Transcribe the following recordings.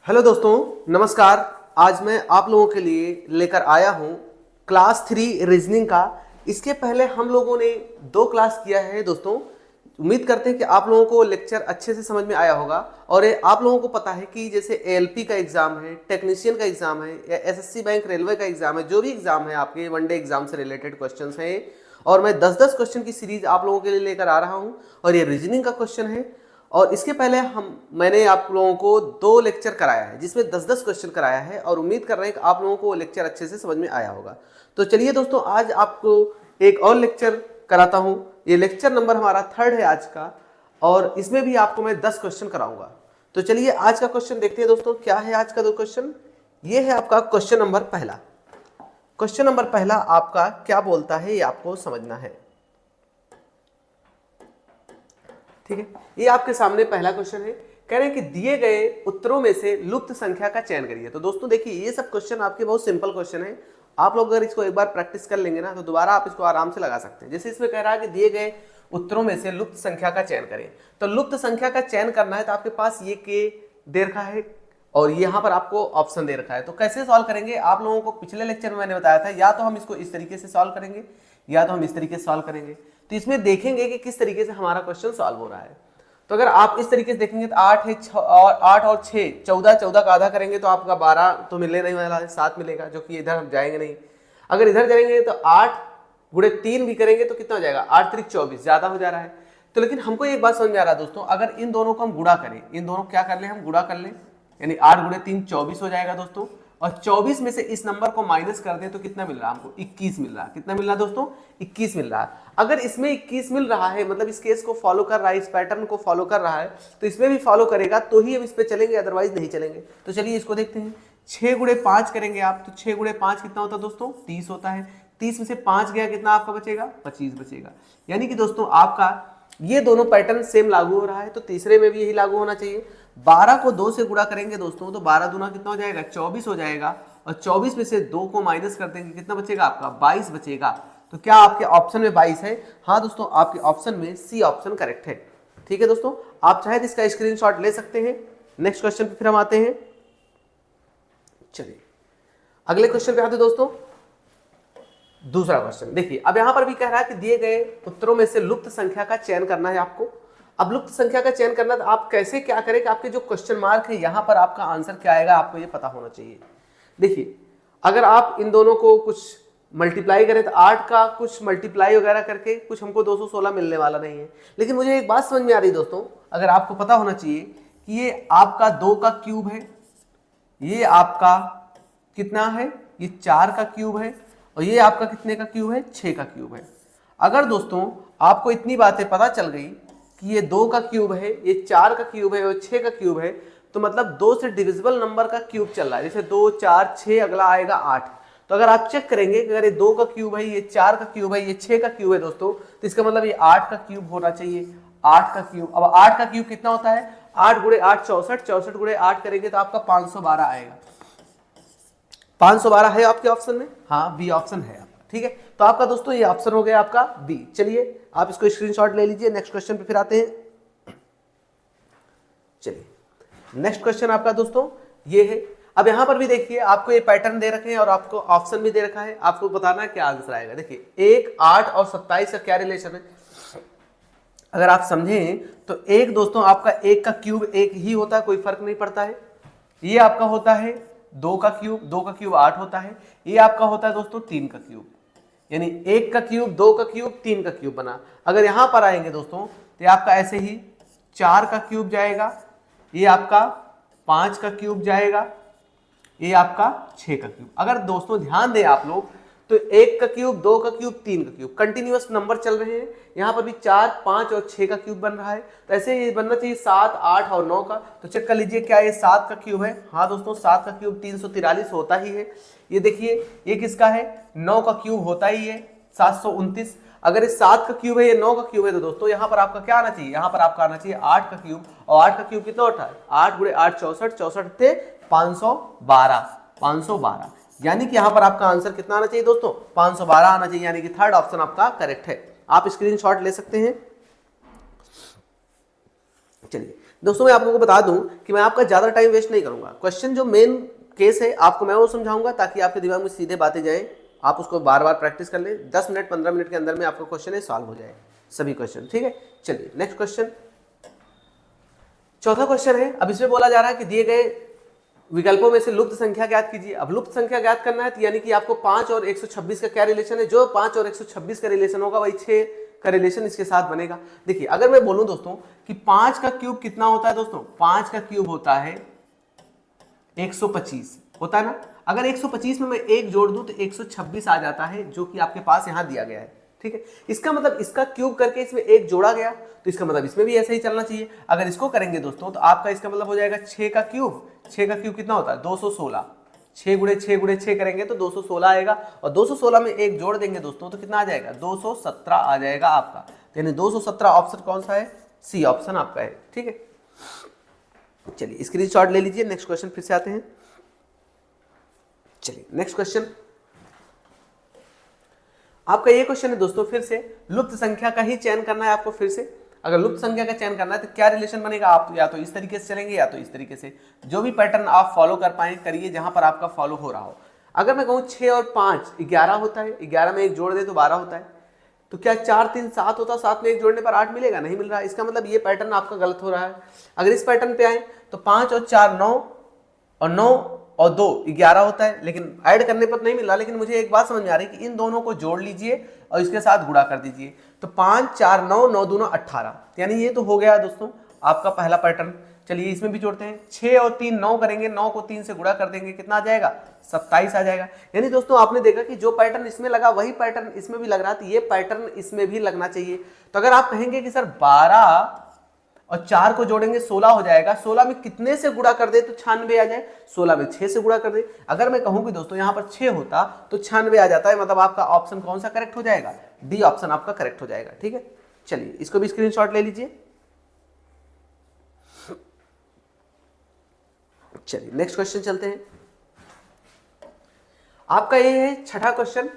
Hello दोस्तों, नमस्कार। आज मैं आप लोगों के लिए लेकर आया हूं क्लास 3 रीजनिंग का। इसके पहले हम लोगों ने 2 क्लास किया है दोस्तों। उम्मीद करते हैं कि आप लोगों को लेक्चर अच्छे से समझ में आया होगा। और ये आप लोगों को पता है कि जैसे एएलपी का एग्जाम है, टेक्नीशियन का एग्जाम है, या एसएससी बैंक रेलवे का एग्जाम है, जो भी एग्जाम है आपके वनडे एग्जाम से रिलेटेड क्वेश्चन हैं। और मैं 10-10 क्वेश्चन की सीरीज आप लोगों के लिए लेकर आ रहा हूँ और ये रीजनिंग का क्वेश्चन है। और इसके पहले मैंने आप लोगों को 2 लेक्चर कराया है जिसमें 10-10 क्वेश्चन कराया है और उम्मीद कर रहे हैं कि आप लोगों को वो लेक्चर अच्छे से समझ में आया होगा। तो चलिए दोस्तों, आज आपको एक और लेक्चर कराता हूं। ये लेक्चर नंबर हमारा 3rd है आज का, और इसमें भी आपको मैं 10 क्वेश्चन कराऊंगा। तो चलिए आज का क्वेश्चन देखते हैं दोस्तों। क्या है आज का 2 क्वेश्चन? ये है आपका क्वेश्चन नंबर पहला। क्वेश्चन नंबर पहला आपका क्या बोलता है ये आपको समझना है, ठीक है। ये आपके सामने पहला क्वेश्चन है। कह रहे हैं कि दिए गए उत्तरों में से लुप्त संख्या का चयन करिए। तो दोस्तों देखिए, ये सब क्वेश्चन आपके बहुत सिंपल क्वेश्चन है। आप लोग अगर इसको एक बार प्रैक्टिस कर लेंगे ना तो दोबारा आप इसको आराम से लगा सकते हैं। जैसे इसमें कह रहा है कि दिए गए उत्तरों में से लुप्त संख्या का चयन करें। तो लुप्त संख्या का चयन करना है तो आपके पास ये के दे रखा है और यहाँ पर आपको ऑप्शन दे रखा है। तो कैसे सॉल्व करेंगे? आप लोगों को पिछले लेक्चर में मैंने बताया था, या तो हम इसको इस तरीके से सॉल्व करेंगे या तो हम इस तरीके से सॉल्व करेंगे। तो इसमें देखेंगे कि किस तरीके से हमारा क्वेश्चन सॉल्व हो रहा है। तो अगर आप इस तरीके से देखेंगे तो 8 है, 8 और 6 14, 14 का आधा करेंगे तो आपका 12 तो मिलने नहीं वाला है, 7 मिलेगा, जो कि इधर हम जाएंगे नहीं। अगर इधर जाएंगे तो 8 गुणे 3 भी करेंगे तो कितना हो जाएगा? 8 3 24, ज्यादा हो जा रहा है। तो लेकिन हमको एक बात समझ में आ रहा है दोस्तों, अगर इन दोनों को हम गुणा करें, इन दोनों क्या कर ले, हम गुणा कर लें, यानी 8 गुणे 3 24 हो जाएगा दोस्तों। और 24 में से इस नंबर को माइनस कर दें तो कितना मिल रहा है हमको? 21 मिल रहा है। कितना मिल रहा है दोस्तों? 21 मिल रहा है। अगर इसमें 21 मिल रहा है, मतलब इस केस को फॉलो कर रहा है, इस पैटर्न को फॉलो कर रहा है, तो इसमें भी फॉलो करेगा तो ही हम इस पे चलेंगे, अदरवाइज नहीं चलेंगे। तो चलिए इसको देखते हैं। 6 गुणे 5 करेंगे आप, तो 6 गुणे 5 कितना होता है दोस्तों? 30 होता है। 30 में से 5 गया, कितना आपका बचेगा? 25 बचेगा। यानी कि दोस्तों आपका ये दोनों पैटर्न सेम लागू हो रहा है, तो तीसरे में भी यही लागू होना चाहिए। 12 को 2 से गुणा करेंगे दोस्तों तो 12 दूना कितना हो जाएगा? 24 हो जाएगा। और 24 में से 2 को माइनस कर देंगे, कितना बचेगा आपका? 22 बचेगा। तो क्या आपके ऑप्शन में 22 है? हाँ दोस्तों, आपके ऑप्शन में सी ऑप्शन करेक्ट है। ठीक है दोस्तों, आप चाहे तो इसका स्क्रीनशॉट ले सकते हैं। नेक्स्ट क्वेश्चन पे फिर हम आते हैं। चलिए अगले क्वेश्चन पे आते हैं दोस्तों। दूसरा क्वेश्चन देखिए, अब यहां पर भी कह रहा है कि दिए गए उत्तरों में से लुप्त संख्या का चयन करना है आपको। अब लुप्त संख्या का चयन करना तो आप कैसे क्या करें कि आपके जो क्वेश्चन मार्क है यहां पर आपका आंसर क्या आएगा, आपको ये पता होना चाहिए। देखिए, अगर आप इन दोनों को कुछ मल्टीप्लाई करें तो 8 का कुछ मल्टीप्लाई वगैरह करके कुछ हमको 216 मिलने वाला नहीं है। लेकिन मुझे एक बात समझ में आ रही दोस्तों, अगर आपको पता होना चाहिए कि ये आपका 2 का क्यूब है, ये आपका कितना है? ये 4 का क्यूब है, और ये आपका कितने का क्यूब है? 6 का क्यूब है। अगर दोस्तों आपको इतनी बातें पता चल गई कि ये 2 का क्यूब है, ये 4 का क्यूब है और 6 का क्यूब है, तो मतलब 2 से डिविजिबल नंबर का क्यूब चल रहा है। जैसे 2 4 6, अगला आएगा 8। तो अगर आप चेक करेंगे कि अगर ये 2 का क्यूब है, ये 4 का क्यूब है, ये 6 का क्यूब है दोस्तों, तो इसका मतलब ये 8 का क्यूब होना चाहिए। 8 का क्यूब, अब 8 का क्यूब कितना होता है? 8 गुणे 8 64, 64 गुणे 8 करेंगे तो आपका 512 आएगा। 512 है आपके ऑप्शन में? हाँ, बी ऑप्शन है आपका। ठीक है, तो आपका दोस्तों ये ऑप्शन हो गया आपका बी। चलिए आप इसको स्क्रीनशॉट ले लीजिए। नेक्स्ट क्वेश्चन पे फिर आते हैं। चलिए नेक्स्ट क्वेश्चन आपका दोस्तों ये है। अब यहां पर भी देखिए, आपको ये पैटर्न दे रखे हैं और आपको ऑप्शन भी दे रखा है, आपको बताना है क्या आंसर आएगा। देखिए 1 8 और 27 का क्या रिलेशन है, अगर आप समझें तो एक दोस्तों आपका 1 का क्यूब 1 ही होता है, कोई फर्क नहीं पड़ता है। ये आपका होता है 2 का क्यूब, 2 का क्यूब 8 होता है। ये आपका होता है दोस्तों 3 का क्यूब, यानी 1 का क्यूब 2 का क्यूब 3 का क्यूब बना। अगर यहां पर आएंगे दोस्तों तो आपका ऐसे ही 4 का क्यूब जाएगा, ये आपका 5 का क्यूब जाएगा, ये आपका 6 का क्यूब। अगर दोस्तों ध्यान दें आप लोग तो 1 का क्यूब 2 का क्यूब 3 का क्यूब कंटिन्यूअस नंबर चल रहे हैं। यहाँ पर भी 4 5 और 6 का क्यूब बन रहा है, तो ऐसे ये बनना चाहिए 7 8 और 9 का। तो चेक कर लीजिए क्या ये 7 का क्यूब है? हाँ दोस्तों, 7 का क्यूब 343 होता ही है। ये देखिए ये किसका है? 9 का क्यूब होता ही है 729। अगर ये 7 का क्यूब है, ये 9 का क्यूब है, तो दोस्तों यहाँ पर आपका क्या आना चाहिए? यहाँ पर आपका आना चाहिए 8 का क्यूब। और 8 का क्यूब कितना होता है? 8 गुणे 8 64, 64 थे 512, 512। यानी कि यहाँ पर आपका आंसर कितना आना चाहिए दोस्तों? 512 आना चाहिए। यानी कि थर्ड ऑप्शन आपका करेक्ट है। आप स्क्रीनशॉट ले सकते हैं। चलिए दोस्तों मैं आप लोगों को बता दूं कि मैं आपका ज़्यादा टाइम वेस्ट नहीं करूंगा। क्वेश्चन जो मेन केस है आपको मैं वो समझाऊंगा ताकि आपके दिमाग में सीधे बातें जाएं, आप उसको बार बार प्रैक्टिस कर लें। 10 मिनट 15 मिनट के अंदर में आपका क्वेश्चन है सॉल्व हो जाए सभी क्वेश्चन, ठीक है। चलिए नेक्स्ट क्वेश्चन, चौथा क्वेश्चन है। अब इसमें बोला जा रहा है कि दिए गए विकल्पों में से लुप्त संख्या ज्ञात कीजिए। अब लुप्त संख्या ज्ञात करना है तो यानी कि आपको 5 और 126 का क्या रिलेशन है, जो 5 और 126 का रिलेशन होगा वही 6 का रिलेशन इसके साथ बनेगा। देखिए अगर मैं बोलूं दोस्तों कि 5 का क्यूब कितना होता है दोस्तों, 5 का क्यूब होता है 125 होता है ना। अगर 125 में मैं एक जोड़ दूं तो 126 आ जाता है, जो कि आपके पास यहां दिया गया है, ठीक है। इसका मतलब इसका क्यूब करके इसमें एक जोड़ा गया तो इसका मतलब इसमें भी ऐसा ही चलना चाहिए। अगर इसको करेंगे दोस्तों तो आपका इसका मतलब हो जाएगा 6 का क्यूब। 6 का क्यूब कितना होता है 216, 6 गुणे 6 गुणे 6 करेंगे तो 216 आएगा, और 216 में एक जोड़ देंगे दोस्तों तो कितना आ जाएगा 217 आ जाएगा आपका। यानी 217 ऑप्शन कौन सा है, सी ऑप्शन आपका है, ठीक है। चलिए स्क्रीनशॉट ले लीजिए। नेक्स्ट क्वेश्चन फिर से आते हैं। चलिए नेक्स्ट क्वेश्चन, आपका ये क्वेश्चन है दोस्तों फिर से लुप्त संख्या का ही चयन करना है आपको। फिर से अगर लुप्त संख्या का चयन करना है तो क्या रिलेशन बनेगा, आप या तो इस तरीके से चलेंगे या तो इस तरीके से, जो भी पैटर्न आप फॉलो कर पाए करिए जहां पर आपका फॉलो हो रहा हो। अगर मैं कहूं 6 और 5 11 होता है, 11 में एक जोड़ दे तो 12 होता है, तो क्या 4 3 7 होता, 7 में एक जोड़ने पर 8 मिलेगा, नहीं मिल रहा है। इसका मतलब ये पैटर्न आपका गलत हो रहा है। अगर इस पैटर्न पे आए तो 5 और 4 9 और 9 और 2 11 होता है, लेकिन ऐड करने पर नहीं मिल रहा। लेकिन मुझे एक बात समझ में आ रही है कि इन दोनों को जोड़ लीजिए और इसके साथ गुणा कर दीजिए, तो 5 4 9 9 दूना 18, यानी ये तो हो गया दोस्तों आपका पहला पैटर्न। चलिए इसमें भी जोड़ते हैं, 6 और 3 9 करेंगे, 9 को 3 से गुणा कर देंगे, कितना आ जाएगा 27 आ जाएगा। यानी दोस्तों आपने देखा कि जो पैटर्न इसमें लगा वही पैटर्न इसमें भी लग रहा था, ये पैटर्न इसमें भी लगना चाहिए। तो अगर आप कहेंगे कि सर 12 और 4 को जोड़ेंगे 16 हो जाएगा, 16 में कितने से गुणा कर दे तो 96 आ जाए, 16 में 6 से गुणा कर दे। अगर मैं कहूं कि दोस्तों यहां पर 6 होता तो 96 आ जाता है, मतलब आपका ऑप्शन कौन सा करेक्ट हो जाएगा, डी ऑप्शन आपका करेक्ट हो जाएगा, ठीक है। चलिए इसको भी स्क्रीनशॉट ले लीजिए। चलिए नेक्स्ट क्वेश्चन चलते हैं। आपका ये है छठा क्वेश्चन।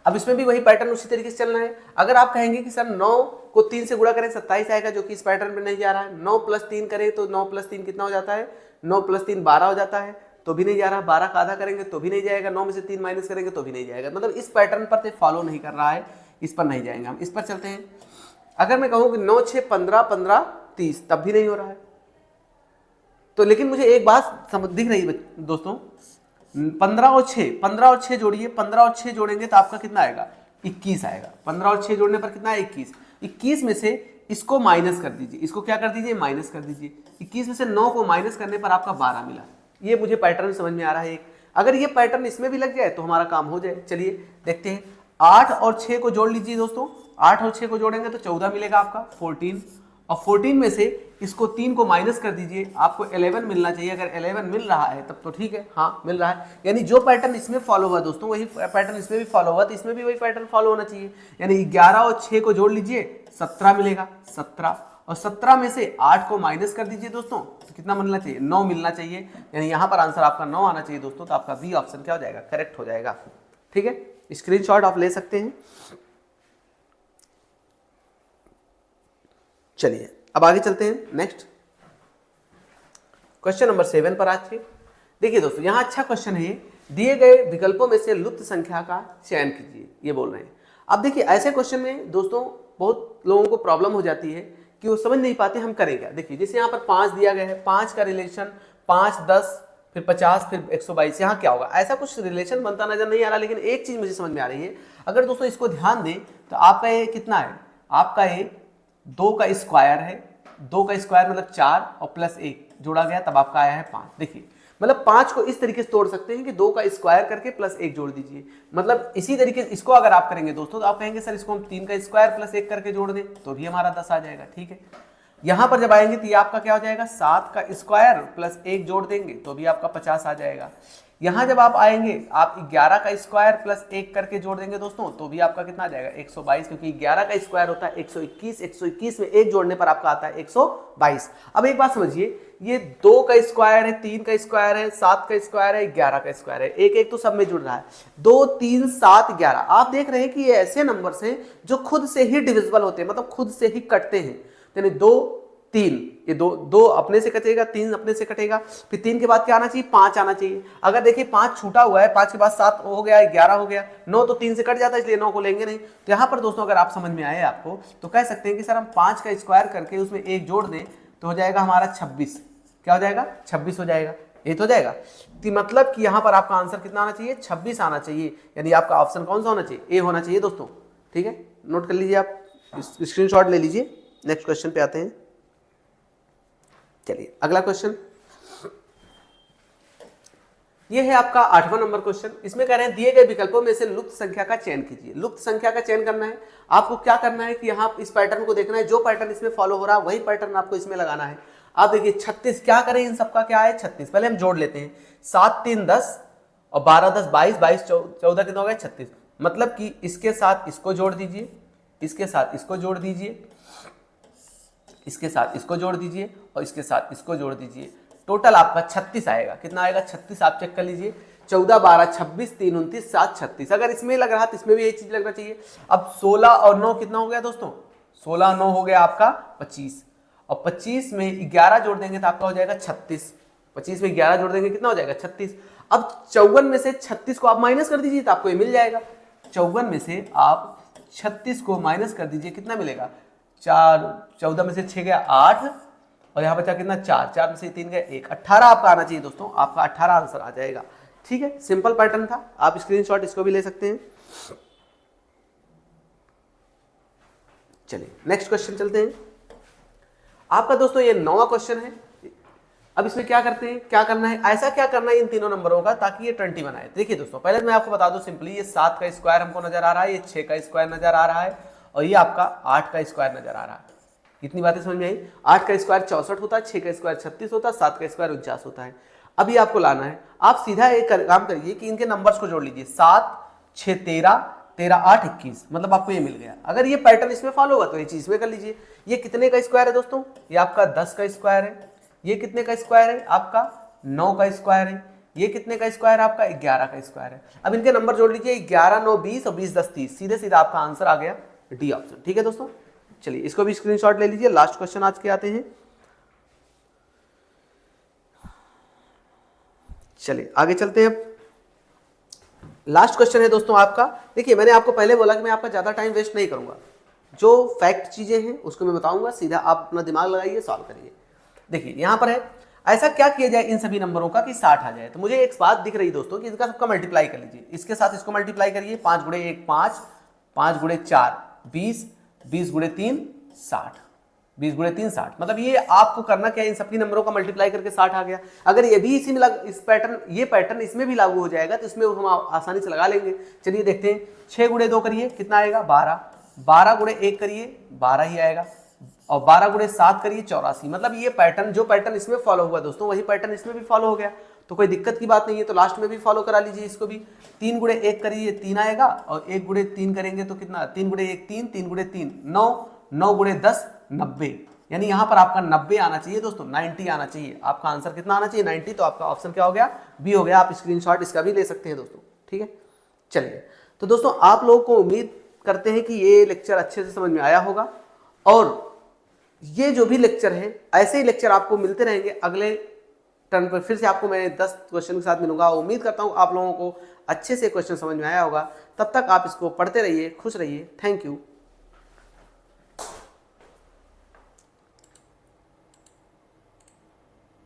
अब इसमें भी वही पैटर्न उसी तरीके से चलना है। अगर आप कहेंगे कि सर 9 को 3 से गुणा करें 27 आएगा, जो कि इस पैटर्न पे नहीं जा रहा है। 9 + 3 करें तो 9 + 3 कितना हो जाता है, 9 + 3 12 हो जाता है, तो भी नहीं जा रहा। 12 का आधा करेंगे तो भी नहीं जाएगा, 9 में से 3 माइनस करेंगे तो भी नहीं जाएगा। मतलब इस पैटर्न पर फॉलो नहीं कर रहा है, इस पर नहीं जाएंगे हम, इस पर चलते हैं। अगर मैं कहूँ कि 9 6 15 15 30, तब भी नहीं हो रहा है। तो लेकिन मुझे एक बात समझ दिख रही है दोस्तों, 15 और 6 जोड़िए, 15 और 6 जोड़ेंगे तो आपका कितना आएगा 21 आएगा। 15 और 6 जोड़ने पर कितना है 21 में से इसको माइनस कर दीजिए, इसको क्या कर दीजिए माइनस कर दीजिए। 21 में से 9 को माइनस करने पर आपका 12 मिला। ये मुझे पैटर्न समझ में आ रहा है एक। अगर ये पैटर्न इसमें भी लग जाए तो हमारा काम हो जाए। चलिए देखते हैं, 8 और 6 को जोड़ लीजिए दोस्तों, 8 और 6 को जोड़ेंगे तो 14 मिलेगा आपका, 14, और 14 में से इसको 3 को माइनस कर दीजिए, आपको 11 मिलना चाहिए। अगर 11 मिल रहा है तब तो ठीक है, हाँ मिल रहा है। यानी जो पैटर्न इसमें फॉलो हुआ दोस्तों वही पैटर्न इसमें भी फॉलो हुआ, तो इसमें भी वही पैटर्न फॉलो होना चाहिए। यानी 11 और 6 को जोड़ लीजिए 17 मिलेगा, 17, और 17 में से 8 को माइनस कर दीजिए दोस्तों, तो कितना मिलना चाहिए 9 मिलना चाहिए। यानी यहाँ पर आंसर आपका 9 आना चाहिए दोस्तों, तो आपका बी ऑप्शन क्या हो जाएगा, करेक्ट हो जाएगा, ठीक है। स्क्रीनशॉट आप ले सकते हैं। चलिए अब आगे चलते हैं। नेक्स्ट क्वेश्चन नंबर 7 पर आज के। देखिए दोस्तों यहाँ अच्छा क्वेश्चन है, दिए गए विकल्पों में से लुप्त संख्या का चयन कीजिए, ये बोल रहे हैं। अब देखिए ऐसे क्वेश्चन में दोस्तों बहुत लोगों को प्रॉब्लम हो जाती है कि वो समझ नहीं पाते हम करें क्या। देखिए जैसे यहाँ पर 5 दिया गया है, 5 का रिलेशन 5 10 फिर 50 फिर 122, यहाँ क्या होगा, ऐसा कुछ रिलेशन बनता नजर नहीं आ रहा। लेकिन एक चीज मुझे समझ में आ रही है, अगर दोस्तों इसको ध्यान दें तो आपका ये कितना है, आपका ये 2 का स्क्वायर है, 2 का स्क्वायर मतलब 4 और प्लस 1 जोड़ा गया तब आपका आया है 5। देखिए मतलब 5 को इस तरीके से तोड़ सकते हैं कि 2 का स्क्वायर करके प्लस 1 जोड़ दीजिए। मतलब इसी तरीके से इसको अगर आप करेंगे दोस्तों तो आप कहेंगे सर इसको हम 3 का स्क्वायर प्लस 1 करके जोड़ दें तो भी हमारा 10 आ जाएगा, ठीक है। यहां पर जब आएंगे तो ये आपका क्या हो जाएगा, 7 का स्क्वायर प्लस 1 जोड़ देंगे तो भी आपका 50 आ जाएगा। यहां जब आप आएंगे आप 11 का स्क्वायर प्लस 1 करके जोड़ देंगे दोस्तों तो भी आपका कितना आ जाएगा 122, क्योंकि 11 का स्क्वायर होता है 121, 121 में 1 जोड़ने पर आपका आता है 122। अब एक बात समझिए, ये 2 का स्क्वायर है, 3 का स्क्वायर है, 7 का स्क्वायर है, 11 का स्क्वायर है, एक एक तो सब में जुड़ रहा है। 2 3 7 11 आप देख रहे हैं कि ये ऐसे नंबर्स हैं जो खुद से ही डिविजिबल होते हैं, मतलब खुद से ही कटते हैं। यानी 2 3, ये दो अपने से कटेगा, 3 अपने से कटेगा, फिर 3 के बाद क्या आना चाहिए, 5 आना चाहिए। अगर देखिए 5 छूटा हुआ है, 5 के बाद 7 हो गया, 11 हो गया, 9 तो 3 से कट जाता है, इसलिए 9 को लेंगे नहीं। तो यहाँ पर दोस्तों अगर आप समझ में आए आपको, तो कह सकते हैं कि सर हम 5 का स्क्वायर करके उसमें 1 जोड़ दें तो हो जाएगा हमारा 26। क्या हो जाएगा, 26 हो जाएगा, ये तो हो जाएगा। तो मतलब कि यहाँ पर आपका आंसर कितना आना चाहिए, 26 आना चाहिए, यानी आपका ऑप्शन कौन सा होना चाहिए, ए होना चाहिए दोस्तों। ठीक है, नोट कर लीजिए, आप स्क्रीनशॉट ले लीजिए। नेक्स्ट क्वेश्चन पे आते हैं। चलिए अगला क्वेश्चन, ये है आपका 8वां नंबर क्वेश्चन। इसमें कह रहे हैं दिए गए विकल्पों में से लुप्त संख्या का चयन कीजिए। लुप्त संख्या का चयन करना है, आपको क्या करना है कि यहाँ इस पैटर्न को देखना है, जो पैटर्न इसमें फॉलो हो रहा है वही पैटर्न आपको इसमें लगाना है। आप देखिए 36, क्या करें, इन सबका क्या है 36, पहले हम जोड़ लेते हैं, 7 3 10 और 12 10 22, 22 14 कितना हो गया 36। मतलब कि इसके साथ इसको जोड़ दीजिए, इसके साथ इसको जोड़ दीजिए, इसके साथ इसको जोड़ दीजिए और इसके साथ इसको जोड़ दीजिए, टोटल आपका 36 आएगा। कितना आएगा 36, आप चेक कर लीजिए, 14 12 26 3 29 7 36। अगर इसमें लग रहा तो इसमें भी यही चीज लगना चाहिए। अब 16 और 9 कितना हो गया दोस्तों, 16 9 हो गया आपका 25, और 25 में 11 जोड़ देंगे तो आपका हो जाएगा 36। 25 में 11 जोड़ देंगे कितना हो जाएगा 36। अब 54 में से 36 को आप माइनस कर दीजिए तो आपको ये मिल जाएगा। 54 में से आप 36 को माइनस कर दीजिए, कितना मिलेगा, 14 में से 6 गया 8 और यहाँ बचा कितना 4, 4 में से 3 गया 1, 18 आपका आना चाहिए दोस्तों, आपका 18 आंसर आ जाएगा। ठीक है, सिंपल पैटर्न था, आप स्क्रीनशॉट इसको भी ले सकते हैं। चलिए नेक्स्ट क्वेश्चन चलते हैं। आपका दोस्तों ये 9वां क्वेश्चन है। अब इसमें क्या करते हैं, क्या करना है, ऐसा क्या करना है इन तीनों नंबरों का ताकि ये 20 बनाए। देखिए दोस्तों पहले मैं आपको बता दूं सिंपली, ये 7 का स्क्वायर हमको नजर आ रहा है, ये 6 का स्क्वायर नजर आ रहा है और ये आपका 8 का स्क्वायर नजर आ रहा है। इतनी बातें समझ में आई। 8 का स्क्वायर 64 होता है, 6 का स्क्वायर 36 होता है, 7 का स्क्वायर 49 होता है। अभी आपको लाना है, आप सीधा एक काम करिए कि इनके नंबर्स को जोड़ लीजिए, 7 6 13 13 8 21, मतलब आपको ये मिल गया। अगर ये पैटर्न इसमें फॉलो होगा तो ये चीज में कर लीजिए। ये कितने का स्क्वायर है दोस्तों, ये आपका 10 का स्क्वायर है। ये कितने का स्क्वायर है, आपका 9 का स्क्वायर है। ये कितने का स्क्वायर है, आपका 11 का स्क्वायर है। अब इनके नंबर जोड़ लीजिए, 11 9 20 और 20 10 30, सीधे सीधा आपका आंसर आ गया डी ऑप्शन। ठीक है दोस्तों, चलिए इसको भी स्क्रीनशॉट ले लीजिए। लास्ट क्वेश्चन आज के आते हैं। चलिए आगे चलते हैं। लास्ट क्वेश्चन है दोस्तों आपका। देखिए मैंने आपको पहले बोला कि मैं आपका ज्यादा टाइम वेस्ट नहीं करूंगा, जो फैक्ट चीजें हैं उसको मैं बताऊंगा, सीधा आप अपना दिमाग लगाइए, सॉल्व करिए। देखिए यहां पर है, ऐसा क्या किया जाए इन सभी नंबरों का कि 60 आ जाए। तो मुझे एक बात दिख रही दोस्तों कि इनका सबका मल्टीप्लाई कर लीजिए, इसके साथ इसको मल्टीप्लाई करिए, 5 गुणे 1 5, 5 गुणे 4 20, 20 गुणे 3 60, 20 गुणे 3 60। मतलब ये आपको करना क्या है, इन सभी नंबरों का मल्टीप्लाई करके 60 आ गया। अगर ये भी इसी में इस पैटर्न, ये पैटर्न इसमें भी लागू हो जाएगा तो इसमें हम आसानी से लगा लेंगे। चलिए देखते हैं, 6 गुणे 2 करिए कितना आएगा 12, 12 गुणे 1 करिए 12 ही आएगा, और 12 गुणे 7 करिए 84। मतलब ये पैटर्न, जो पैटर्न इसमें फॉलो हुआ दोस्तों वही पैटर्न इसमें भी फॉलो हो गया, तो कोई दिक्कत की बात नहीं है। तो लास्ट में भी फॉलो करा लीजिए इसको भी। 3 गुणे 1 करिए 3 आएगा, और 1 गुणे 3 करेंगे तो कितना, 3 गुणे 1 3, 3 गुणे 3 9, 9 गुणे 10 90, यानी यहाँ पर आपका 90 आना चाहिए दोस्तों, 90 आना चाहिए। आपका आंसर कितना आना चाहिए 90, तो आपका ऑप्शन क्या हो गया, बी हो गया। आप स्क्रीनशॉट इसका भी ले सकते हैं दोस्तों। ठीक है, चलिए तो दोस्तों आप लोगों को उम्मीद करते हैं कि ये लेक्चर अच्छे से समझ में आया होगा, और ये जो भी लेक्चर है ऐसे ही लेक्चर आपको मिलते रहेंगे। अगले टर्न पर फिर से आपको मैं 10 क्वेश्चन के साथ मिलूंगा। उम्मीद करता हूँ आप लोगों को अच्छे से क्वेश्चन समझ में आया होगा। तब तक आप इसको पढ़ते रहिए, खुश रहिए। Thank you.